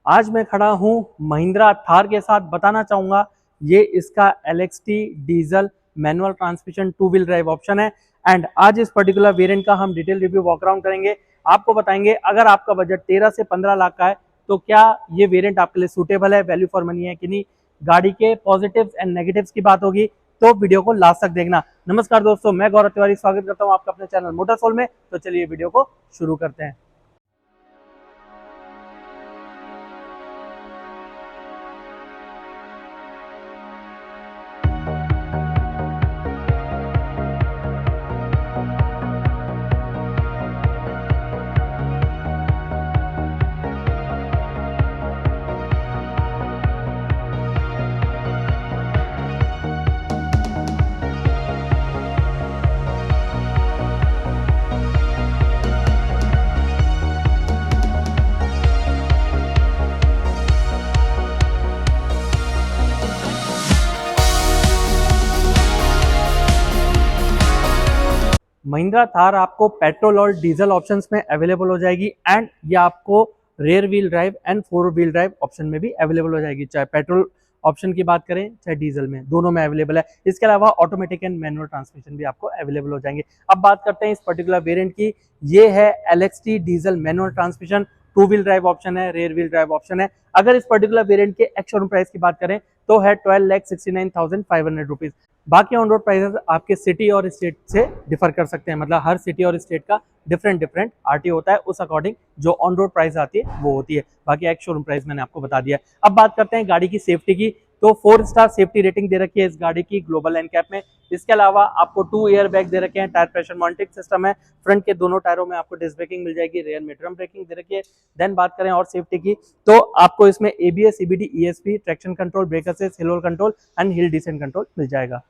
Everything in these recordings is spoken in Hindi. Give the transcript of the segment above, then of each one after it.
आज मैं खड़ा हूँ महिंद्रा थार के साथ। बताना चाहूँगा ये इसका LXT diesel manual transmission 2 wheel drive option है। एंड आज इस पर्टिकुलर वेरिएंट का हम डिटेल रिव्यू वॉक अराउंड करेंगे। आपको बताएंगे अगर आपका बजट 13 से 15 लाख का है तो क्या ये वेरिएंट आपके लिए सूटेबल है, वैल्यू फॉर मनी है कि नहीं। गाड़ी के पॉजिटिव्स एंड नेगेटिव्स की बात होगी तो वीडियो को लास्ट तक देखना। नमस्कार दोस्तों, मैं गौरव तिवारी स्वागत करता हूँ आपका अपने चैनल मोटर सोल में। तो चलिए वीडियो को शुरू करते हैं। महिंद्रा थार आपको पेट्रोल और डीजल ऑप्शंस में अवेलेबल हो जाएगी एंड ये आपको rear wheel drive and 4 wheel drive option में भी अवेलेबल हो जाएगी। चाहे पेट्रोल ऑप्शन की बात करें चाहे डीजल में, दोनों में अवेलेबल है। इसके अलावा ऑटोमेटिक एंड मैनुअल ट्रांसमिशन भी आपको अवेलेबल हो जाएंगे। अब बात करते हैं इस पर्टिकुलर वेरिएंट की। ये है LXT diesel manual transmission, 2 wheel drive option है, रेयर व्हील ड्राइव ऑप्शन है। अगर इस पर्टिकुलर वेरिएंट के एक्स शोरूम प्राइस की बात करें तो है 12,69,500 रुपीज। बाकी ऑन रोड प्राइसेस आपके सिटी और स्टेट से डिफर कर सकते हैं, मतलब हर सिटी और स्टेट का डिफरेंट आरटीओ होता है, उस अकॉर्डिंग जो ऑन रोड प्राइस आती है वो होती है। बाकी एक्स शोरूम प्राइस मैंने आपको बता दिया है। अब बात करते हैं गाड़ी की सेफ्टी की। तो 4 स्टार सेफ्टी रेटिंग दे रखी है इस गाड़ी की ग्लोबल एनकैप में। इसके अलावा आपको 2 एयर बैग दे रखे हैं, टायर प्रेशर मॉनिटरिंग सिस्टम है, फ्रंट के दोनों टायरों में आपको डिस्क ब्रेकिंग मिल जाएगी, रेयर में ड्रम ब्रेकिंग दे रखी है। देन बात करें और सेफ्टी की तो आपको इसमें ABS, CBD, ESP, traction control, brake assist, hill hold control and hill descent control मिल जाएगा।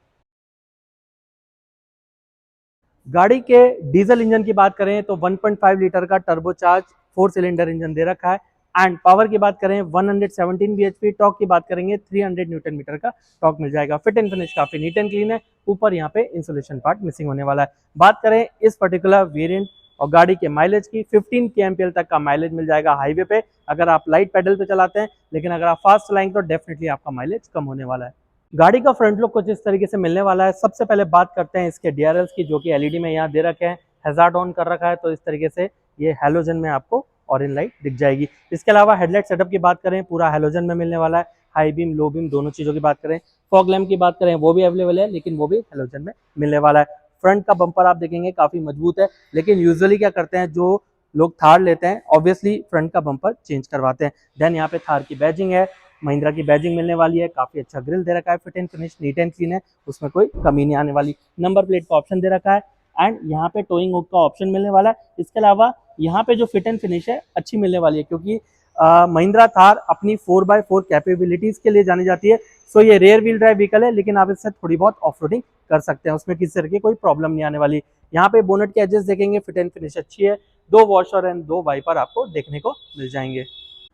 गाड़ी के डीजल इंजन की बात करें तो 1.5 लीटर का टर्बोचार्ज 4 सिलेंडर इंजन दे रखा है। एंड पावर की बात करें 117 bhp, टॉर्क की बात करेंगे 300 न्यूटन मीटर का टॉर्क मिल जाएगा। फिट एंड फिनिश काफी नीट एंड क्लीन है, ऊपर यहाँ पे इंसुलेशन पार्ट मिसिंग होने वाला है। बात करें इस पर्टिकुलर वेरिएंट और गाड़ी के माइलेज की, 15 kmpl तक का माइलेज मिल जाएगा हाईवे पे अगर आप लाइट पेडल पे चलाते हैं। लेकिन अगर आप फास्ट चलाएंगे तो डेफिनेटली आपका माइलेज कम होने वाला है। गाड़ी का फ्रंट लुक कुछ इस तरीके से मिलने वाला है। सबसे पहले बात करते हैं इसके DRLs की, जो कि LED में यहाँ दे रखे हैं। हैजार्ड ऑन कर रखा है तो इस तरीके से ये हैलोजन में आपको ऑरेंज लाइट दिख जाएगी। इसके अलावा हेडलाइट सेटअप की बात करें पूरा हैलोजन में मिलने वाला है। हाई बीम, लो बीम दोनों चीज़ों की बात करें, फॉग लैम्प की बात करें वो भी अवेलेबल है, लेकिन वो भी हैलोजन में मिलने वाला है। फ्रंट का बम्पर आप देखेंगे काफ़ी मजबूत है, लेकिन यूजुअली क्या करते हैं जो लोग थार लेते हैं ऑब्वियसली फ्रंट का बम्पर चेंज करवाते हैं। देन यहाँ पे थार की बैजिंग है, महिंद्रा की बैजिंग मिलने वाली है। काफी अच्छा ग्रिल दे रखा है, fit and finish neat and clean है, उसमें कोई कमी नहीं आने वाली। नंबर प्लेट का ऑप्शन दे रखा है एंड यहाँ पे टोइंग हुक का ऑप्शन मिलने वाला है। इसके अलावा यहाँ पे जो फिट एंड फिनिश है अच्छी मिलने वाली है, क्योंकि महिंद्रा थार अपनी 4x4 कैपेबिलिटीज के लिए जानी जाती है। सो ये रेयर व्हील ड्राइव व्हीकल है, लेकिन आप इससे थोड़ी बहुत ऑफ रोडिंग कर सकते हैं, उसमें किसी तरह की कोई प्रॉब्लम नहीं आने वाली। यहाँ पे बोनट के एजेस देखेंगे, फिट एंड फिनिश अच्छी है। 2 वॉशर एंड 2 वाइपर आपको देखने को मिल जाएंगे।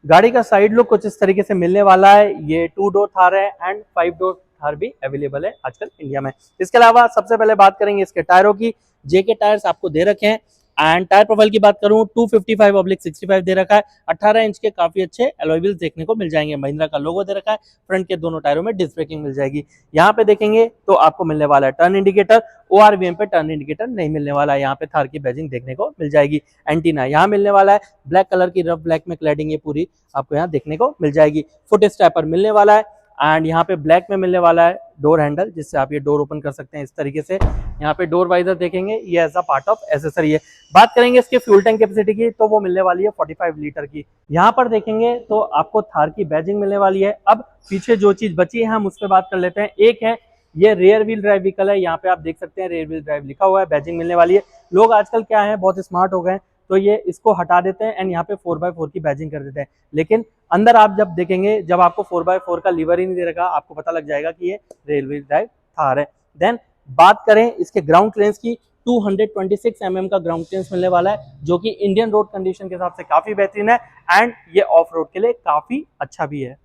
गाड़ी का साइड लुक कुछ इस तरीके से मिलने वाला है। ये 2 डोर थार है एंड 5 डोर थार भी अवेलेबल है आजकल इंडिया में। इसके अलावा सबसे पहले बात करेंगे इसके टायरों की। जेके टायर्स आपको दे रखे हैं एंड टायर प्रोफाइल की बात करूं 255/65 दे रखा है। 18 इंच के काफी अच्छे अलॉय व्हील्स देखने को मिल जाएंगे। महिंद्रा का लोगो दे रखा है। फ्रंट के दोनों टायरों में डिस्क ब्रेकिंग मिल जाएगी। यहाँ पे देखेंगे तो आपको मिलने वाला है टर्न इंडिकेटर। ORVM पे टर्न इंडिकेटर नहीं मिलने वाला है। यहाँ पे थार की बैजिंग देखने को मिल जाएगी। एंटीना यहाँ मिलने वाला है, ब्लैक कलर की रफ ब्लैक में क्लैडिंग ये पूरी आपको यहाँ देखने को मिल जाएगी। फुट स्टैपर मिलने वाला है एंड यहाँ पे ब्लैक में मिलने वाला है डोर हैंडल, जिससे आप ये डोर ओपन कर सकते हैं इस तरीके से। यहाँ पे डोर वाइजर देखेंगे, ये as a part of accessory है। बात करेंगे इसके फ्यूल टैंक कैपेसिटी की तो वो मिलने वाली है 45 लीटर की। यहाँ पर देखेंगे तो आपको थार की बैजिंग मिलने वाली है। अब पीछे जो चीज बची है हम उस पर बात कर लेते हैं। एक है ये रेयर व्हील ड्राइव व्हीकल है, यहाँ पे आप देख सकते हैं रेयर व्हील ड्राइव लिखा हुआ है, बैजिंग मिलने वाली है। लोग आजकल क्या है बहुत स्मार्ट हो गए हैं, तो ये इसको हटा देते हैं एंड यहाँ पे 4x4 की बैजिंग कर देते हैं। लेकिन अंदर आप जब देखेंगे, जब आपको 4x4 का लीवर ही नहीं दे रखा, आपको पता लग जाएगा कि ये रेयर व्हील ड्राइव थार है। देन बात करें इसके ग्राउंड क्लियरेंस की, 226 mm का ग्राउंड क्लियरेंस मिलने वाला है, जो कि इंडियन रोड कंडीशन के हिसाब से काफी बेहतरीन है एंड ये ऑफ रोड के लिए काफी अच्छा भी है।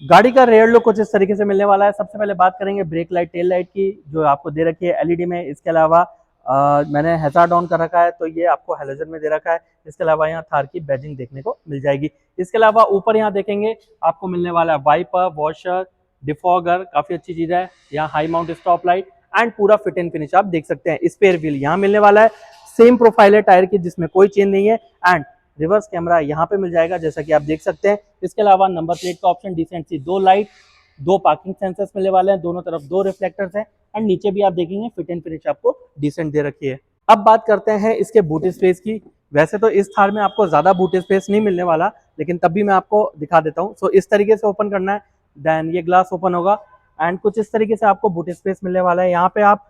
गाड़ी का रेयर लुक कुछ इस तरीके से मिलने वाला है। सबसे पहले बात करेंगे ब्रेक लाइट टेल लाइट की, जो आपको दे रखी है LED में। इसके अलावा मैंने हैजार्ड ऑन कर रखा है तो ये आपको हैलोजन में दे रखा है। इसके अलावा यहाँ थार की बैजिंग देखने को मिल जाएगी। इसके अलावा ऊपर यहाँ देखेंगे आपको मिलने वाला है वाइपर, वॉशर, डिफॉगर, काफी अच्छी चीज है। यहाँ high mount stop light and पूरा फिट एंड फिनिश आप देख सकते हैं। स्पेयर व्हील यहाँ मिलने वाला है, सेम प्रोफाइल है टायर की जिसमें कोई चेंज नहीं है एंड रिवर्स कैमरा यहाँ पे मिल जाएगा जैसा कि आप देख सकते हैं। इसके अलावा नंबर प्लेट का ऑप्शन, डिसेंट सी 2 लाइट, 2 पार्किंग सेंसर्स मिलने वाले हैं, दोनों तरफ 2 रिफ्लेक्टर्स हैं एंड नीचे भी आप देखेंगे फिट एंड फिनिश आपको डिसेंट दे रखी है। अब बात करते हैं इसके बूट स्पेस की। वैसे तो इस थार में आपको ज्यादा बूट स्पेस नहीं मिलने वाला, लेकिन तब भी मैं आपको दिखा देता हूँ। सो इस तरीके से ओपन करना है, देन ये ग्लास ओपन होगा एंड कुछ इस तरीके से आपको बूट स्पेस मिलने वाला है। यहाँ पे आप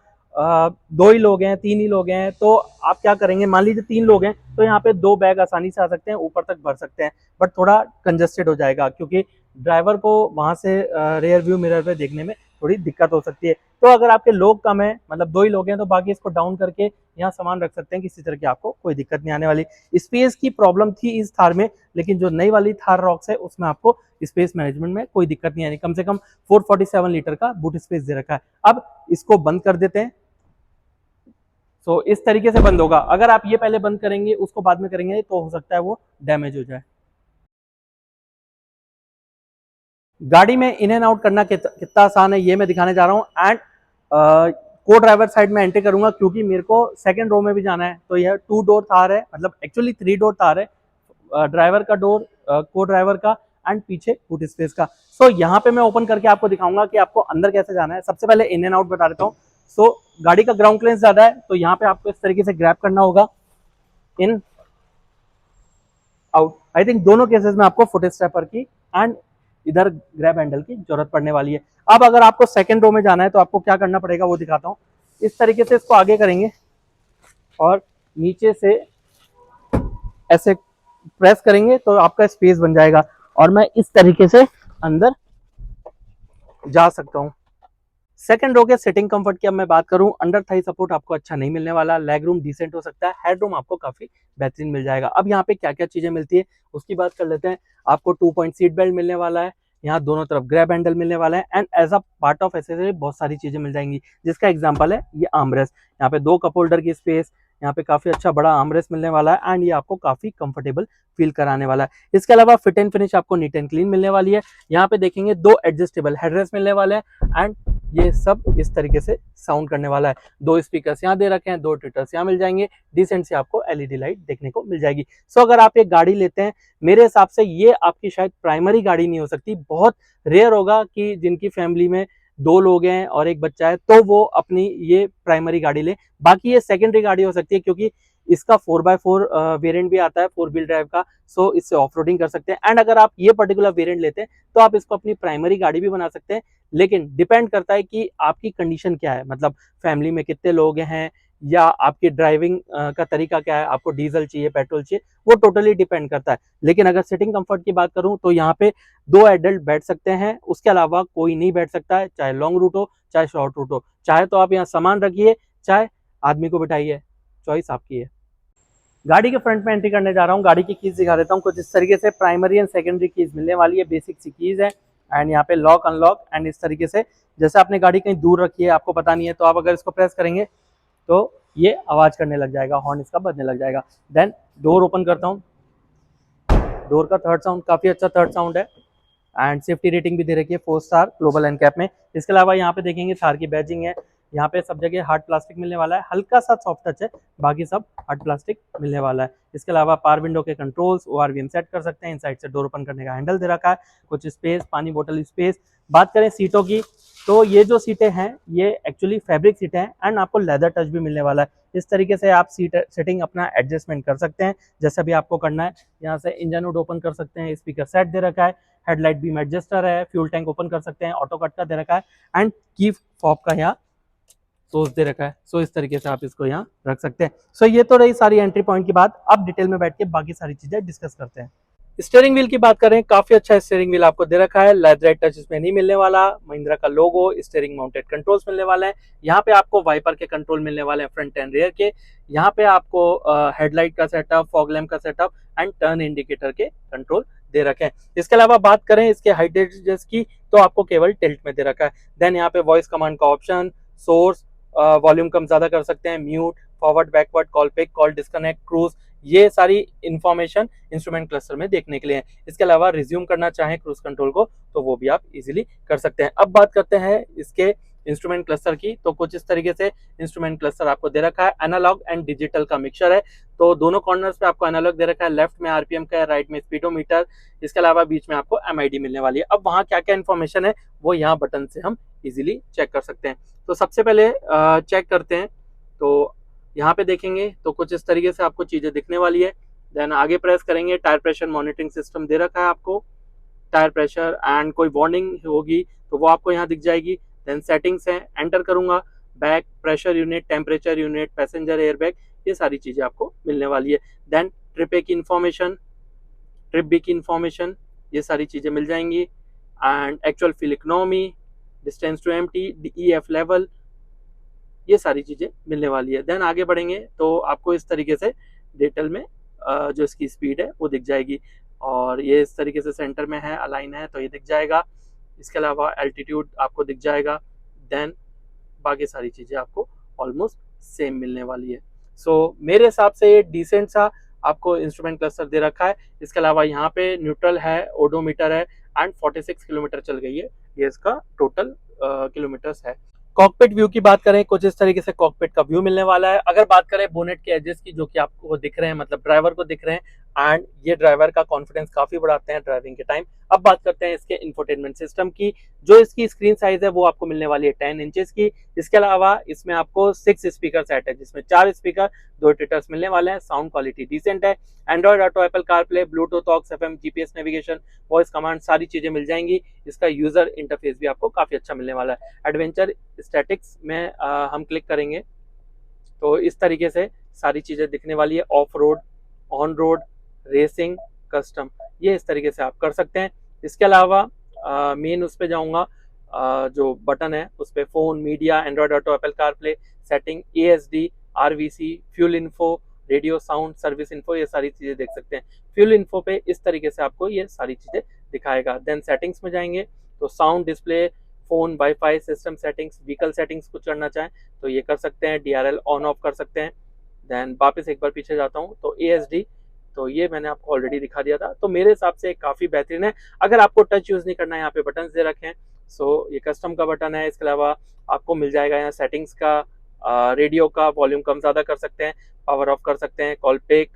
2 ही लोग हैं, 3 ही लोग हैं, तो आप क्या करेंगे, मान लीजिए 3 लोग हैं तो यहाँ पे 2 बैग आसानी से आ सकते हैं, ऊपर तक भर सकते हैं, बट थोड़ा कंजेस्टेड हो जाएगा क्योंकि ड्राइवर को वहां से रेयर व्यू मिरर पे देखने में थोड़ी दिक्कत हो सकती है। तो अगर आपके लोग कम है, मतलब 2 ही लोग हैं, तो बाकी इसको डाउन करके यहाँ सामान रख सकते हैं, किसी तरह की आपको कोई दिक्कत नहीं आने वाली। स्पेस की प्रॉब्लम थी इस थार में, लेकिन जो नई वाली थार रॉक्स है उसमें आपको स्पेस मैनेजमेंट में कोई दिक्कत नहीं आनी। कम से कम 447 लीटर का बूट स्पेस दे रखा है। अब इसको बंद कर देते हैं। तो इस तरीके से बंद होगा। अगर आप ये पहले बंद करेंगे उसको बाद में करेंगे तो हो सकता है वो डैमेज हो जाए। गाड़ी में इन एंड आउट करना कितना आसान है ये मैं दिखाने जा रहा हूँ एंड को ड्राइवर साइड में एंट्री करूंगा क्योंकि मेरे को सेकंड रो में भी जाना है। तो यह 2 डोर थार है, मतलब एक्चुअली 3 डोर थार है, ड्राइवर का डोर, को ड्राइवर का एंड पीछे बूट स्पेस का। सो यहाँ पे मैं ओपन करके आपको दिखाऊंगा कि आपको अंदर कैसे जाना है। सबसे पहले इन एंड आउट बता देता हूँ। सो गाड़ी का ग्राउंड क्लियरेंस ज्यादा है तो यहाँ पे आपको इस तरीके से ग्रैब करना होगा, इन आउट। आई थिंक दोनों केसेस में आपको फुट स्टेपर की एंड इधर ग्रैब हैंडल की जरूरत पड़ने वाली है। अब अगर आपको सेकंड रो में जाना है तो आपको क्या करना पड़ेगा वो दिखाता हूँ। इस तरीके से इसको आगे करेंगे और नीचे से ऐसे प्रेस करेंगे तो आपका स्पेस बन जाएगा और मैं इस तरीके से अंदर जा सकता हूँ। सेकंड रो के सिटिंग कंफर्ट की अब मैं बात करूं, अंडर थाई सपोर्ट आपको अच्छा नहीं मिलने वाला, लेग रूम डिसेंट हो सकता है, हेड रूम आपको काफी बेहतरीन मिल जाएगा। अब यहाँ पे क्या क्या चीजें मिलती है उसकी बात कर लेते हैं। आपको 2 पॉइंट सीट बेल्ट मिलने वाला है, यहाँ दोनों तरफ ग्रैब हैंडल मिलने वाला है and as a part of accessory बहुत सारी चीजें मिल जाएंगी, जिसका एग्जांपल है ये आर्मरेस्ट। यहाँ पे 2 कप होल्डर की स्पेस, यहाँ पे काफी अच्छा बड़ा आर्मरेस्ट मिलने वाला है एंड ये आपको काफी कंफर्टेबल फील कराने वाला है। इसके अलावा फिट एंड फिनिश आपको नीट एंड क्लीन मिलने वाली है। यहाँ पे देखेंगे 2 एडजस्टेबल हेडरेस्ट मिलने वाले हैं एंड ये सब इस तरीके से साउंड करने वाला है। 2 स्पीकर्स यहाँ दे रखे हैं, 2 ट्विटर्स यहाँ मिल जाएंगे, डिसेंट से आपको एलईडी लाइट देखने को मिल जाएगी। सो अगर आप एक गाड़ी लेते हैं, मेरे हिसाब से ये आपकी शायद प्राइमरी गाड़ी नहीं हो सकती। बहुत रेयर होगा कि जिनकी फैमिली में 2 लोग हैं और एक बच्चा है तो वो अपनी ये प्राइमरी गाड़ी ले। बाकी ये सेकेंडरी गाड़ी हो सकती है क्योंकि इसका 4x4 वेरिएंट भी आता है 4 व्हील ड्राइव का। सो इससे ऑफ रोडिंग कर सकते हैं एंड अगर आप ये पर्टिकुलर वेरिएंट लेते हैं तो आप इसको अपनी प्राइमरी गाड़ी भी बना सकते हैं। लेकिन डिपेंड करता है कि आपकी कंडीशन क्या है, मतलब फैमिली में कितने लोग हैं या आपकी ड्राइविंग का तरीका क्या है, आपको डीजल चाहिए, पेट्रोल चाहिए, वो टोटली डिपेंड करता है। लेकिन अगर सिटिंग कंफर्ट की बात करूं तो यहाँ पे 2 एडल्ट बैठ सकते हैं, उसके अलावा कोई नहीं बैठ सकता है, चाहे लॉन्ग रूट हो चाहे शॉर्ट रूट हो। चाहे तो आप यहाँ सामान रखिए, चाहे आदमी को बिठाइए, चॉइस आपकी है। गाड़ी के फ्रंट में एंट्री करने जा रहा हूँ, गाड़ी की कीज दिखा देता हूँ। कुछ इस तरीके से प्राइमरी एंड सेकेंडरी कीज मिलने वाली है, बेसिक सी कीज है एंड यहाँ पे लॉक अनलॉक एंड इस तरीके से। जैसे आपने गाड़ी कहीं दूर रखी है, आपको पता नहीं है, तो आप अगर इसको प्रेस करेंगे तो ये आवाज करने लग जाएगा, हॉर्न इसका बजने लग जाएगा। देन डोर ओपन करता हूँ, डोर का थर्ड साउंड काफी अच्छा थर्ड साउंड है एंड सेफ्टी रेटिंग भी दे रखी है 4 स्टार ग्लोबल एनकैप में। इसके अलावा यहाँ पे देखेंगे थार की बैजिंग है, यहाँ पे सब जगह हार्ड प्लास्टिक मिलने वाला है, हल्का सा सॉफ्ट टच है, बाकी सब हार्ड प्लास्टिक मिलने वाला है। इसके अलावा पावर विंडो के कंट्रोल्स, ORVM सेट कर सकते हैं, इनसाइड से डोर ओपन करने का हैंडल दे रखा है, कुछ स्पेस, पानी बोतल स्पेस। बात करें सीटों की तो ये जो सीटें हैं ये एक्चुअली फैब्रिक सीटें हैं एंड आपको लेदर टच भी मिलने वाला है। इस तरीके से आप सीट सेटिंग अपना एडजस्टमेंट कर सकते हैं जैसा भी आपको करना है। यहाँ से इंजन हुड ओपन कर सकते हैं, स्पीकर सेट दे रखा है, हेडलाइट बीम एडजस्टर है, फ्यूल टैंक ओपन कर सकते हैं, ऑटो कट का दे रखा है एंड की फॉब का यहाँ सोर्स दे रखा है। सो इस तरीके से आप इसको यहाँ रख सकते हैं। सो ये तो रही सारी एंट्री पॉइंट की बात। अब डिटेल में बैठ के बाकी सारी चीजें डिस्कस करते हैं। स्टीयरिंग व्हील की बात करें, काफी अच्छा स्टीयरिंग व्हील आपको दे रखा है, लेदराइट टच इसमें नहीं मिलने वाला, महिंद्रा का लोगो, स्टीयरिंग माउंटेड कंट्रोल्स मिलने वाले हैं। यहाँ पे आपको वाइपर के कंट्रोल मिलने वाले हैं फ्रंट एंड रियर के। यहाँ पे आपको हेडलाइट का सेटअप, फॉग लैम्प का सेटअप एंड टर्न इंडिकेटर के कंट्रोल दे रखे हैं। इसके अलावा बात करें इसके हाइट एडजस्ट की तो आपको केवल टिल्ट में दे रखा है। देन यहाँ पे वॉइस कमांड का ऑप्शन, सोर्स, वॉल्यूम कम ज्यादा कर सकते हैं, mute, forward backward, call pick, call disconnect, cruise, ये सारी इंफॉर्मेशन इंस्ट्रूमेंट क्लस्टर में देखने के लिए है। इसके अलावा रिज्यूम करना चाहें क्रूज कंट्रोल को तो वो भी आप इजीली कर सकते हैं। अब बात करते हैं इसके इंस्ट्रूमेंट क्लस्टर की, तो कुछ इस तरीके से इंस्ट्रूमेंट क्लस्टर आपको दे रखा है। एनालॉग एंड डिजिटल का मिक्सचर है, तो दोनों कॉर्नर्स पे आपको एनालॉग दे रखा है, लेफ्ट में आरपीएम का है, राइट में स्पीडोमीटर, इसके अलावा बीच में आपको एमआईडी मिलने वाली है। अब वहाँ क्या क्या इन्फॉर्मेशन है वो यहाँ बटन से हम इजीली चेक कर सकते हैं। तो सबसे पहले चेक करते हैं, तो यहाँ पे देखेंगे तो कुछ इस तरीके से आपको चीजें दिखने वाली है। देन आगे प्रेस करेंगे, टायर प्रेशर मॉनिटरिंग सिस्टम दे रखा है आपको, टायर प्रेशर एंड कोई वार्निंग होगी तो वो आपको यहाँ दिख जाएगी। देन सेटिंग्स है, एंटर करूंगा, back pressure unit, temperature unit, passenger airbag, ये सारी चीजें आपको मिलने वाली है। देन ट्रिप ए की इंफॉर्मेशन, ट्रिप बी की इंफॉर्मेशन, ये सारी चीजें मिल जाएंगी। And actual fuel economy, distance to empty, DEF level, ये सारी चीजें मिलने वाली है। देन आगे बढ़ेंगे तो आपको इस तरीके से डिटेल में जो इसकी स्पीड है वो दिख जाएगी, और ये इस तरीके से सेंटर में है, अलाइन है तो ये दिख जाएगा। इसके अलावा एल्टीट्यूड आपको दिख जाएगा। देन बाकी सारी चीजें आपको ऑलमोस्ट सेम मिलने वाली है। सो मेरे हिसाब से ये डिसेंट सा आपको इंस्ट्रूमेंट क्लस्टर दे रखा है। इसके अलावा यहाँ पे न्यूट्रल है, ओडोमीटर है एंड 46 किलोमीटर चल गई है, ये इसका टोटल किलोमीटर्स है। कॉकपिट व्यू की बात करें, कुछ इस तरीके से कॉकपिट का व्यू मिलने वाला है। अगर बात करें बोनेट के एजेस की, जो कि आपको दिख रहे हैं, मतलब ड्राइवर को दिख रहे हैं, एंड ये ड्राइवर का कॉन्फिडेंस काफी बढ़ाते हैं ड्राइविंग के टाइम। अब बात करते हैं इसके इंफोटेनमेंट सिस्टम की, जो इसकी स्क्रीन साइज है वो आपको मिलने वाली है 10 इंचेस की। इसके अलावा इसमें आपको 6 स्पीकर सेट है, जिसमें 4 स्पीकर, 2 ट्विटर्स मिलने वाले हैं। साउंड क्वालिटी डिसेंट है। Android Auto, Apple CarPlay, Bluetooth, aux FM, GPS navigation, voice command, सारी चीजें मिल जाएंगी। इसका यूजर इंटरफेस भी आपको काफी अच्छा मिलने वाला है। एडवेंचर स्टैटिक्स में हम क्लिक करेंगे तो इस तरीके से सारी चीजें दिखने वाली है। Of road, on road, racing, custom, ये इस तरीके से आप कर सकते हैं। इसके अलावा मेन उस पर जाऊंगा, जो बटन है उस पर phone, media, Android Auto, Apple CarPlay, setting, ASD, RVC, fuel info, radio, sound, service info, ये सारी चीजें देख सकते हैं। फ्यूल इन्फो पे इस तरीके से आपको ये सारी चीजें दिखाएगा। देन सेटिंग्स में जाएंगे तो sound, display, phone, wifi, system settings, vehicle settings कुछ करना चाहें तो ये कर सकते हैं। डीआरएल ऑन ऑफ कर सकते हैं। देन वापस एक बार पीछे जाता हूँ तो एएसडी, तो ये मैंने आपको ऑलरेडी दिखा दिया था, तो मेरे हिसाब से काफी बेहतरीन है। अगर आपको टच यूज नहीं करना है, यहाँ पे बटन दे रखे हैं, सो ये कस्टम का बटन है। इसके अलावा आपको मिल जाएगा यहाँ सेटिंग्स का, रेडियो का वॉल्यूम कम ज्यादा कर सकते हैं, पावर ऑफ कर सकते हैं, कॉल पिक,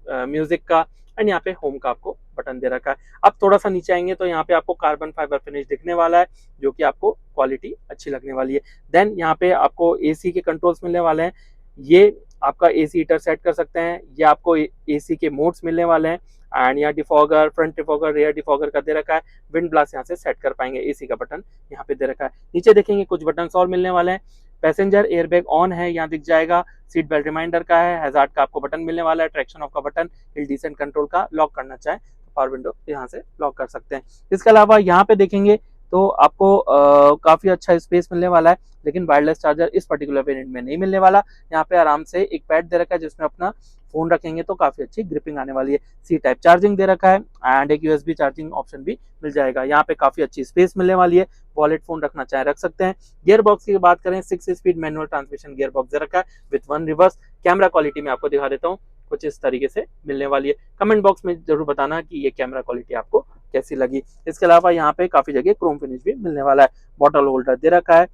म्यूजिक का, एंड यहाँ पे होम का आपको बटन दे रखा है। अब थोड़ा सा नीचे आएंगे तो यहाँ पे आपको कार्बन फाइबर फिनिश दिखने वाला है, जो कि आपको क्वालिटी अच्छी लगने वाली है। देन यहाँ पे आपको एसी के कंट्रोल्स मिलने वाले हैं, ये आपका एसी हीटर सेट कर सकते हैं, ये आपको एसी के मोड्स मिलने वाले हैं। एंड यहाँ defogger, front defogger, rear defogger का दे रखा है। विंड ब्लास्ट यहाँ से सेट कर पाएंगे, एसी का बटन यहाँ पे दे रखा है। नीचे देखेंगे कुछ बटन और मिलने वाले हैं। पैसेंजर एयरबैग ऑन है, यहाँ दिख जाएगा। सीट बेल्ट रिमाइंडर का है, हैजार्ड का आपको बटन मिलने वाला है, ट्रैक्शन ऑफ का बटन, हिल डिसेंट कंट्रोल का, लॉक करना चाहे तो पावर विंडो यहाँ से लॉक कर सकते हैं। इसके अलावा यहाँ पे देखेंगे तो आपको काफी अच्छा स्पेस मिलने वाला है, लेकिन वायरलेस चार्जर इस पर्टिकुलर वेरिएंट में नहीं मिलने वाला। यहाँ पे आराम से एक पैड दे रखा है, जिसमें अपना फोन रखेंगे तो काफी अच्छी ग्रिपिंग आने वाली है। सी टाइप चार्जिंग दे रखा है एंड एक यूएसबी चार्जिंग ऑप्शन भी मिल जाएगा। यहाँ पे काफी अच्छी स्पेस मिलने वाली है, वॉलेट फोन रखना चाहे रख सकते हैं। गियर बॉक्स की बात करें, 6 speed manual transmission gear box दे रखा है विथ 1 रिवर्स। कैमरा क्वालिटी में आपको दिखा देता हूँ, कुछ इस तरीके से मिलने वाली है। कमेंट बॉक्स में जरूर बताना कि ये कैमरा क्वालिटी आपको कैसी लगी। इसके अलावा यहाँ पे काफी जगह क्रोम फिनिश भी मिलने वाला है। बॉटल होल्डर दे रखा है,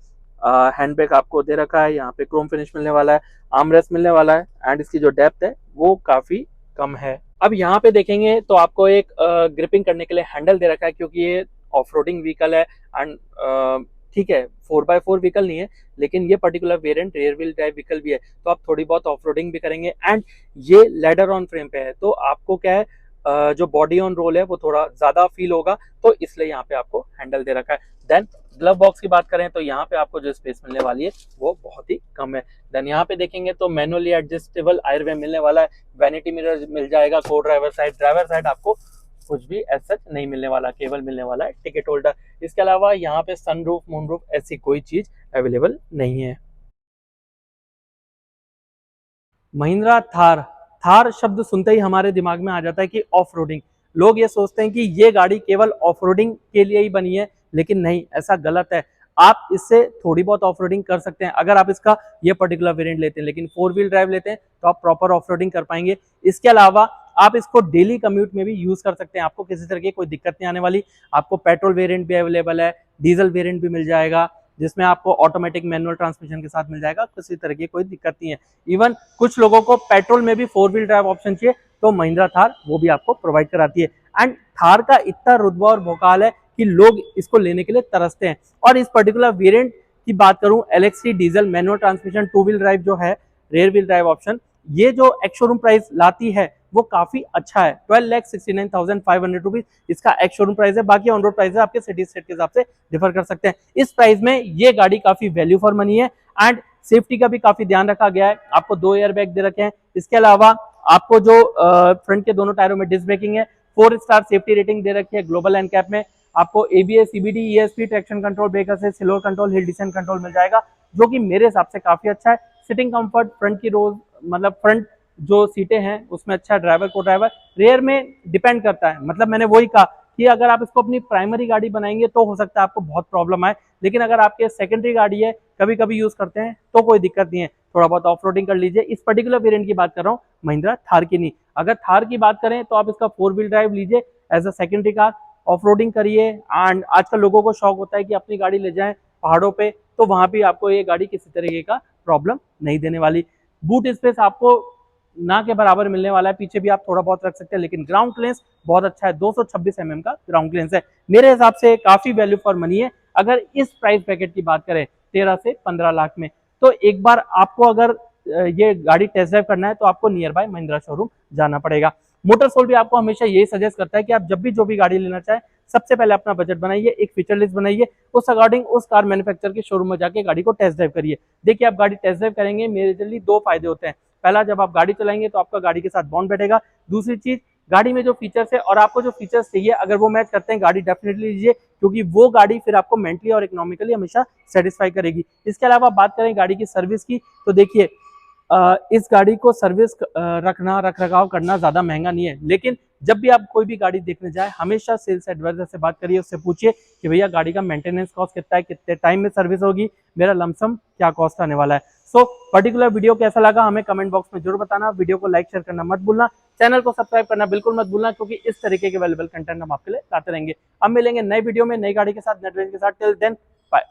हैंड ब्रेक आपको दे रखा है, यहाँ पे क्रोम फिनिश मिलने वाला है, आर्मरेस्ट मिलने वाला है एंड इसकी जो डेप्थ है वो काफी कम है। अब यहाँ पे देखेंगे तो आपको एक ग्रिपिंग करने के लिए हैंडल दे रखा है, क्योंकि ये ऑफ रोडिंग व्हीकल है एंड ठीक है 4x4 व्हीकल नहीं है, लेकिन ये particular variant rear wheel drive vehicle भी है, तो आप थोड़ी बहुत ऑफ रोडिंग भी करेंगे। एंड ये लेडर ऑन फ्रेम पे है, तो आपको क्या है जो बॉडी ऑन रोल है वो थोड़ा ज्यादा फील होगा, तो इसलिए यहाँ पे आपको हैंडल दे रखा है। देन ग्लव बॉक्स की बात करें तो यहाँ पे आपको जो स्पेस मिलने वाली है वो बहुत ही कम है। देन यहाँ पे देखेंगे तो मैनुअली एडजस्टेबल आयरवे मिलने वाला है, वैनिटी मिरर मिल जाएगा, को ड्राइवर साइड आपको कुछ भी एज सच नहीं मिलने वाला, केवल मिलने वाला है टिकट होल्डर। इसके अलावा यहाँ पे सनरूफ, मूनरूफ ऐसी कोई चीज अवेलेबल नहीं है। महिंद्रा थार, थार शब्द सुनते ही हमारे दिमाग में आ जाता है कि ऑफ रोडिंग। लोग ये सोचते हैं कि ये गाड़ी केवल ऑफ रोडिंग के लिए ही बनी है, लेकिन नहीं, ऐसा गलत है। आप इससे थोड़ी बहुत ऑफ रोडिंग कर सकते हैं अगर आप इसका ये पर्टिकुलर वेरिएंट लेते हैं, लेकिन 4 व्हील ड्राइव लेते हैं तो आप प्रॉपर ऑफ रोडिंग कर पाएंगे। इसके अलावा आप इसको डेली कम्यूट में भी यूज कर सकते हैं, आपको किसी तरह की कोई दिक्कत नहीं आने वाली। आपको पेट्रोल वेरिएंट भी अवेलेबल है, डीजल वेरिएंट भी मिल जाएगा, जिसमें आपको ऑटोमेटिक मैनुअल ट्रांसमिशन के साथ मिल जाएगा, किसी तरह की कोई दिक्कत नहीं है। इवन कुछ लोगों को पेट्रोल में भी 4 व्हील ड्राइव ऑप्शन चाहिए तो महिंद्रा थार वो भी आपको प्रोवाइड कराती है। एंड थार का इतना रुतबा और भौकाल है कि लोग इसको लेने के लिए तरसते हैं। और इस पर्टिकुलर वेरिएंट की बात करूं, LXT diesel manual transmission 2 wheel drive जो है, रेयर व्हील ड्राइव ऑप्शन, ये जो एक्स शोरूम प्राइस लाती है वो काफी अच्छा है। 12,69,500 रुपीज इसका एक्स शोरूम प्राइस है। बाकी ऑन रोड प्राइस है आपके सिटी स्टेट के हिसाब से डिफर कर सकते हैं। इस प्राइस में ये गाड़ी काफी वैल्यू फॉर मनी है एंड सेफ्टी का भी काफी ध्यान रखा गया है। आपको 2 एयर बैग दे रखे हैं। इसके अलावा आपको जो फ्रंट के दोनों टायरों में डिस्क ब्रेकिंग है, 4 स्टार सेफ्टी रेटिंग दे रखी है ग्लोबल एनकैप में। आपको ABS, CBD, ESP, traction control, brake assist, slow control, hill descent control मिल जाएगा, जो कि मेरे हिसाब से काफी अच्छा है। सिटिंग कंफर्ट, फ्रंट की रोज मतलब फ्रंट जो सीटें हैं उसमें अच्छा, ड्राइवर को ड्राइवर, रेयर में डिपेंड करता है। मतलब मैंने वही कहा कि अगर आप इसको अपनी प्राइमरी गाड़ी बनाएंगे तो हो सकता है आपको बहुत प्रॉब्लम आए, लेकिन अगर आपके सेकेंडरी गाड़ी है, कभी कभी यूज करते हैं तो कोई दिक्कत नहीं है, थोड़ा बहुत ऑफ रोडिंग कर लीजिए। इस पर्टिकुलर वेरिएंट की बात कर रहा हूँ, महिंद्रा थार की नहीं। अगर थार की बात करें तो आप इसका 4 व्हील ड्राइव लीजिए as a secondary car, off roading करिए। एंड आजकल लोगों को शौक होता है कि अपनी गाड़ी ले जाएं पहाड़ों पे, तो वहां भी आपको ये गाड़ी किसी तरीके का प्रॉब्लम नहीं देने वाली। बूट स्पेस आपको ना के बराबर मिलने वाला है, पीछे भी आप थोड़ा बहुत रख सकते हैं, लेकिन ग्राउंड क्लियरेंस बहुत अच्छा है, 226 mm का ग्राउंड क्लियरेंस है। मेरे हिसाब से काफी वैल्यू फॉर मनी है। अगर इस प्राइस पैकेट की बात करें 13 से 15 लाख में, तो एक बार आपको अगर ये गाड़ी टेस्ट ड्राइव करना है तो आपको नियर बाय महिंद्रा शोरूम जाना पड़ेगा। मोटरसोल भी आपको हमेशा यही सजेस्ट करता है कि आप जब भी जो भी गाड़ी लेना चाहें, सबसे पहले अपना बजट बनाइए, एक फीचर लिस्ट बनाइए, उस अकॉर्डिंग उस कार मैन्युफैक्चरर के शोरूम में जाके गाड़ी को टेस्ट ड्राइव करिए। देखिए, आप गाड़ी टेस्ट ड्राइव करेंगे, मेजरली 2 फायदे होते हैं। पहला, जब आप गाड़ी चलाएंगे तो आपका गाड़ी के साथ बॉन्ड बैठेगा। दूसरी चीज, गाड़ी में जो फीचर्स है और आपको जो फीचर्स चाहिए अगर वो मैच करते हैं, गाड़ी डेफिनेटली लीजिए, क्योंकि वो गाड़ी फिर आपको मेंटली और इकोनॉमिकली हमेशा सेटिस्फाई करेगी। इसके अलावा बात करें गाड़ी की सर्विस की, तो देखिए इस गाड़ी को सर्विस रखना, रख रखाव करना ज्यादा महंगा नहीं है, लेकिन जब भी आप कोई भी गाड़ी देखने जाए, हमेशा सेल्स एडवाइजर से बात करिए, उससे पूछिए कि भैया गाड़ी का मेंटेनेंस कॉस्ट कितना है, कितने टाइम में सर्विस होगी, मेरा लमसम क्या कॉस्ट आने वाला है। सो पर्टिकुलर वीडियो कैसा लगा हमें कमेंट बॉक्स में जरूर बताना। वीडियो को लाइक शेयर करना मत भूलना, चैनल को सब्सक्राइब करना बिल्कुल मत भूलना, क्योंकि इस तरीके के अवेलेबल कंटेंट हम आपके लिए लाते रहेंगे। अब मिलेंगे नई वीडियो में नई गाड़ी के साथ, नेट रेंज के साथ। Till then bye.